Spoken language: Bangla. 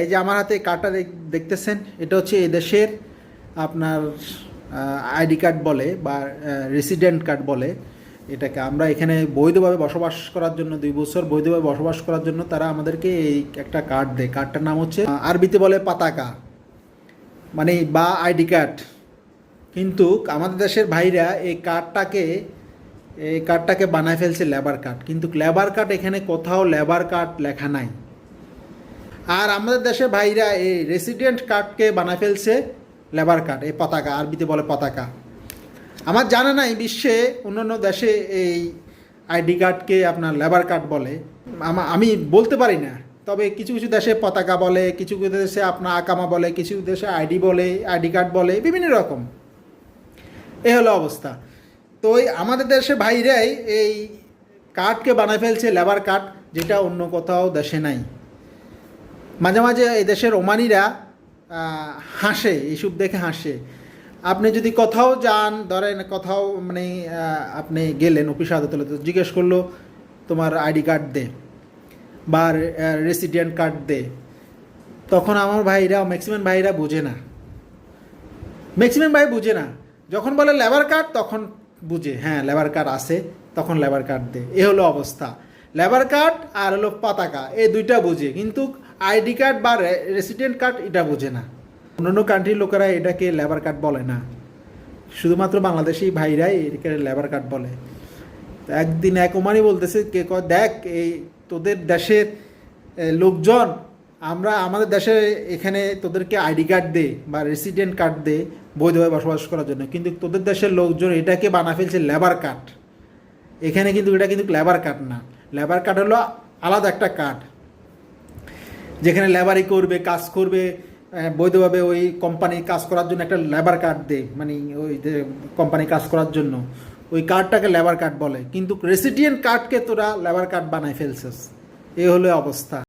এই যে আমার হাতে কার্ডটা দেখতেছেন, এটা হচ্ছে এদেশের আপনার আইডি কার্ড বলে বা রেসিডেন্ট কার্ড বলে এটাকে। আমরা এখানে বৈধভাবে বসবাস করার জন্য 2 বছর বৈধভাবে বসবাস করার জন্য তারা আমাদেরকে এই একটা কার্ড দেয়। কার্ডটার নাম হচ্ছে আরবিতে বলে পাতাকা, মানে বা আইডি কার্ড। কিন্তু আমাদের দেশের ভাইরা এই কার্ডটাকে বানায় ফেলছে লেবার কার্ড, কিন্তু লেবার কার্ড এখানে কোথাও লেবার কার্ড লেখা নাই। আর আমাদের দেশের ভাইরা এই রেসিডেন্ট কার্ডকে বানায় ফেলছে লেবার কার্ড, এই পতাকা, আরবিতে বলে পতাকা। আমার জানা নাই বিশ্বে অন্যান্য দেশে এই আইডি কার্ডকে আপনার লেবার কার্ড বলে, আমি বলতে পারি না। তবে কিছু কিছু দেশে পতাকা বলে, কিছু কিছু দেশে আপনার আকামা বলে, কিছু দেশে আইডি বলে, আইডি কার্ড বলে, বিভিন্ন রকম। এ হলো অবস্থা। তো আমাদের দেশের ভাইরাই এই কার্ডকে বানায় ফেলছে লেবার কার্ড, যেটা অন্য কোথাও দেশে নাই। মাঝে মাঝে এই দেশের ওমানিরা হাসে, এইসব দেখে হাসে। আপনি যদি কোথাও যান, ধরেন কোথাও মানে আপনি গেলেন অফিস আদালতে, তো জিজ্ঞেস করলো তোমার আইডি কার্ড দে বা রেসিডেন্ট কার্ড দে, তখন আমার ভাইরা, ম্যাক্সিমাম ভাইরা বুঝে না, ম্যাক্সিমাম ভাই বুঝে না। যখন বলে লেবার কার্ড তখন বুঝে, হ্যাঁ লেবার কার্ড আছে, তখন লেবার কার্ড দে। এ হলো অবস্থা। লেবার কার্ড আর হলো পতাকা, এই দুইটা বুঝে, কিন্তু আইডি কার্ড বা রেসিডেন্ট কার্ড এটা বুঝে না। অন্যান্য কান্ট্রির লোকেরা এটাকে লেবার কার্ড বলে না, শুধুমাত্র বাংলাদেশি ভাইরাই এটাকে লেবার কার্ড বলে। একদিন এক ওমানি বলতেছে, কে দেখ এই তোদের দেশের লোকজন, আমরা আমাদের দেশে এখানে তোদেরকে আইডি কার্ড দে বা রেসিডেন্ট কার্ড দে বৈধভাবে বসবাস করার জন্য, কিন্তু তোদের দেশের লোকজন এটাকে বানা ফেলছে লেবার কার্ড। এখানে কিন্তু এটা কিন্তু লেবার কার্ড না। লেবার কার্ড হলো আলাদা একটা কার্ড, যেখানে লেবারি করবে, কাজ করবে বৈধভাবে, ওই কোম্পানি কাজ করার জন্য একটা লেবার কার্ড দেয়, মানে ওই যে কোম্পানি কাজ করার জন্য ওই কার্ডটাকে লেবার কার্ড বলে। কিন্তু রেসিডেন্ট কার্ডকে তোরা লেবার কার্ড বানায় ফেলছিস। এ হলো অবস্থা।